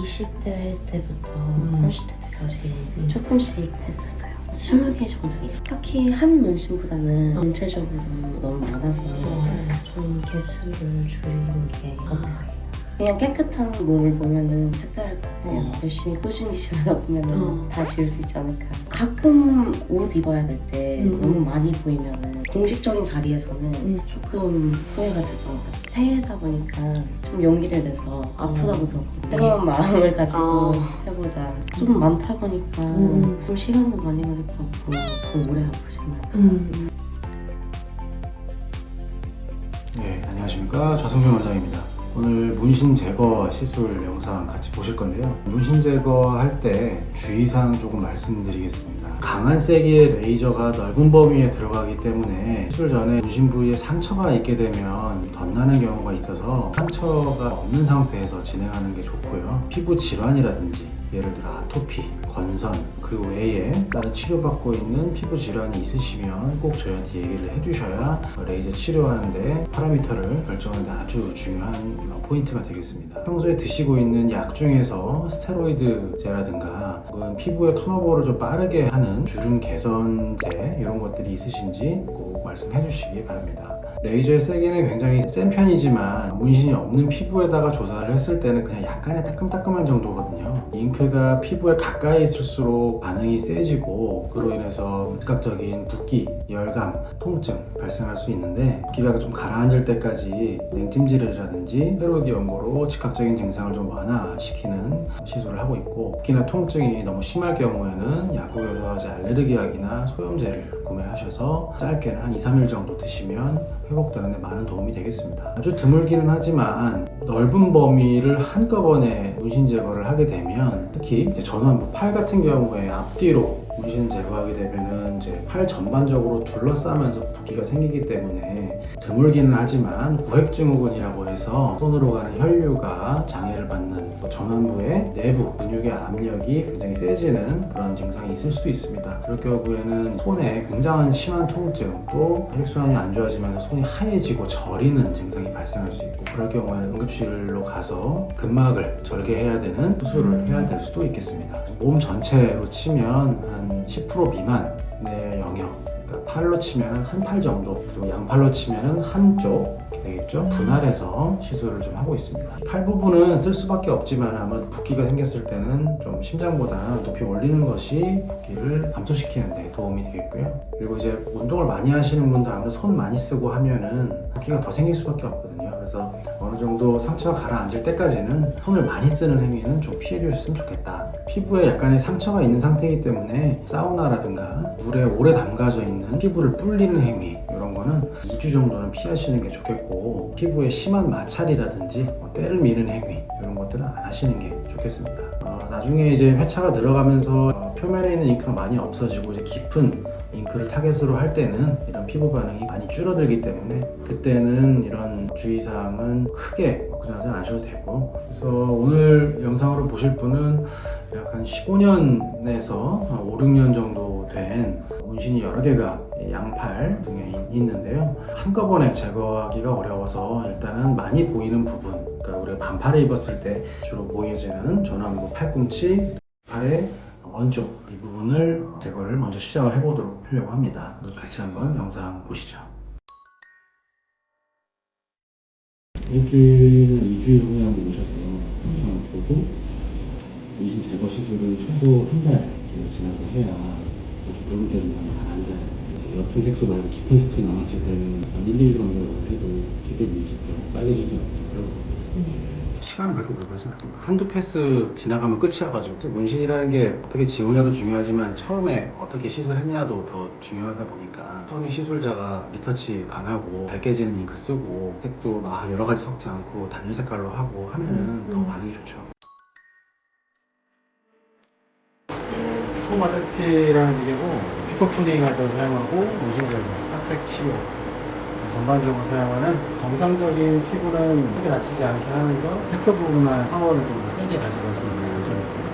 20대 때부터 30대 때까지 조금씩 했었어요. 20개 정도 있어요. 딱히 한 문신보다는 전체적으로 너무 많아서 좀 개수를 줄이는 게 어려워요. 그냥 깨끗한 몸을 보면은 색다를 것 같아요. 열심히 꾸준히 지우다 보면은 다 지울 수 있지 않을까. 가끔 옷 입어야 될 때 너무 많이 보이면은 공식적인 자리에서는 조금 후회가 됐던 것 같아요. 새해다 보니까 좀 용기를 내서 아프다고 들었거든요. 새로운 마음을 가지고 해보자. 좀 많다 보니까 좀 시간도 많이 걸릴 것 같고 더 오래 아프지 않을까. 네, 안녕하십니까. 좌승준 원장입니다. 오늘 문신 제거 시술 영상 같이 보실 건데요. 문신 제거할 때 주의사항 조금 말씀드리겠습니다. 강한 세기의 레이저가 넓은 범위에 들어가기 때문에 시술 전에 문신 부위에 상처가 있게 되면 덧나는 경우가 있어서 상처가 없는 상태에서 진행하는 게 좋고요. 피부 질환이라든지 예를 들어 아토피, 건선, 그 외에 다른 치료받고 있는 피부 질환이 있으시면 꼭 저희한테 얘기를 해주셔야 레이저 치료하는데 파라미터를 결정하는 데 아주 중요한 포인트가 되겠습니다. 평소에 드시고 있는 약 중에서 스테로이드제라든가 혹은 피부의 턴오버를 좀 빠르게 하는 주름 개선제 이런 것들이 있으신지 꼭 말씀해 주시기 바랍니다. 레이저의 세기는 굉장히 센 편이지만 문신이 없는 피부에다가 조사를 했을 때는 그냥 약간의 따끔따끔한 정도거든요. 잉크가 피부에 가까이 있을수록 반응이 세지고 그로 인해서 즉각적인 붓기, 열감, 통증 발생할 수 있는데 붓기가 좀 가라앉을 때까지 냉찜질이라든지 스테로이드 연고로 즉각적인 증상을 좀 완화시키는 시술을 하고 있고 붓기나 통증이 너무 심할 경우에는 약국에서 알레르기 약이나 소염제를 구매하셔서 짧게는 한 2, 3일 정도 드시면 회복되는 데 많은 도움이 되겠습니다. 아주 드물기는 하지만 넓은 범위를 한꺼번에 문신 제거를 하게 되면 특히 이제 전완부, 팔 같은 경우에 앞뒤로 문신 제거하게 되면은 이제 팔 전반적으로 둘러싸면서 붓기가 생기기 때문에 드물기는 하지만 구획증후군이라고 해서 손으로 가는 혈류가 장애를 받는 전완부의 내부 근육의 압력이 굉장히 세지는 그런 증상이 있을 수도 있습니다. 그럴 경우에는 손에 굉장한 심한 통증 또 혈액순환이 안 좋아지면서 손이 하얘지고 저리는 증상이 발생할 수 있고 그럴 경우에는 응급실로 가서 근막을 절개해야 되는 수술을 해야 될 수도 있겠습니다. 몸 전체로 치면 한 10% 미만의 영역, 그러니까 팔로 치면 한 팔 정도, 그리고 양팔로 치면 한쪽 되겠죠? 분할해서 시술을 좀 하고 있습니다. 팔 부분은 쓸 수밖에 없지만 아마 붓기가 생겼을 때는 좀 심장보다 높이 올리는 것이 붓기를 감소시키는 데 도움이 되겠고요. 그리고 이제 운동을 많이 하시는 분도 아무래도 손 많이 쓰고 하면은 붓기가 더 생길 수밖에 없거든요. 그래서 어느 정도 상처가 가라앉을 때까지는 손을 많이 쓰는 행위는 좀 피해 주셨으면 좋겠다. 피부에 약간의 상처가 있는 상태이기 때문에 사우나라든가 물에 오래 담가져 있는 피부를 불리는 행위 이런 거는 2주 정도는 피하시는 게 좋겠고 피부에 심한 마찰이라든지 때를 미는 행위 이런 것들은 안 하시는 게 좋겠습니다. 나중에 이제 회차가 들어가면서 표면에 있는 잉크가 많이 없어지고 이제 깊은 잉크를 타겟으로 할 때는 이런 피부 반응이 많이 줄어들기 때문에 그때는 이런 주의사항은 크게 걱정하지 않으셔도 되고 그래서 오늘 영상으로 보실 분은 약 한 15년에서 5, 6년 정도 된 문신이 여러 개가 양팔 등에 있는데요. 한꺼번에 제거하기가 어려워서 일단은 많이 보이는 부분 그러니까 우리가 반팔을 입었을 때 주로 보여지는 전완부, 팔꿈치, 팔의 왼쪽 이 부분을 제거를 먼저 시작을 해보도록 하려고 합니다. 같이 한번 영상 보시죠. 일주일, 2주일 후에 한번 오셔서 영상을 보고 문신 제거 시술은 최소 한 달 정도 지나서 해야 붉은 때는 가라앉아야 돼요. 옅은 색소 말고 깊은 색소 남았을 때는 한 1, 2주 정도 해도 피부 밀집도 빨개지지 않고 시간은 그렇게 오래 걸리지 않습니다. 한두 패스 지나가면 끝이어가지고 문신이라는 게 어떻게 지우냐도 중요하지만 처음에 어떻게 시술했냐도 더 중요하다 보니까 처음에 시술자가 리터치 안 하고 잘 깨지는 잉크 쓰고 색도 막 여러 가지 섞지 않고 단일 색깔로 하고 하면은 더 반응이 좋죠. 프로마데스티라는 기계고 피부 푸딩 할 때 사용하고 문신 제거, 탁색 치료 전반적으로 사용하는 정상적인 피부는 크게 다치지 않게 하면서 색소 부분만 파워를 좀 더 세게 가져갈 수 있는 점이 있고요.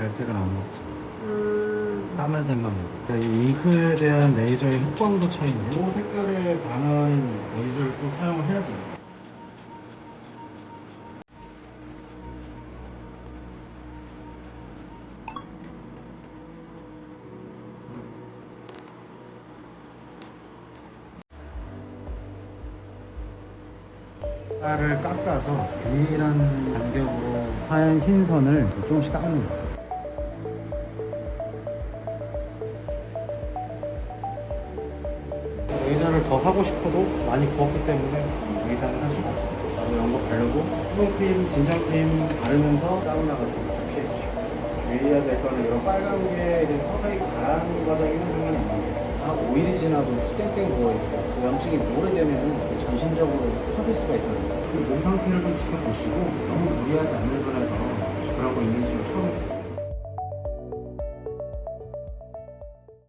갈색을 안 먹죠. 까만색만 먹고. 그러니까 이 잉크에 대한 레이저의 흑광도 차이인데 이 색깔에 반한 레이저를 또 사용을 해야 돼요. 를 깎아서 균일한 간격으로 하얀 흰 선을 조금씩 깎는 거예요. 의자를 더 하고 싶어도 많이 부었기 때문에 의자는 할 수가 없어요. 나도 이런 거 바르고 수분크림, 진정크림 바르면서 사우나 같은 거좀 피해주시고 주의해야 될 거는 이런 빨간 게 이제 서서히 가라앉는 과정에는 상관이 없는데 다 오일이 지나도 땡땡 부어있고 염증이 오래되면 전신적으로 터질 수가 있거든요. 몸 상태를 좀 지켜보시고 너무 무리하지 않는 선에서 그런 거 있는지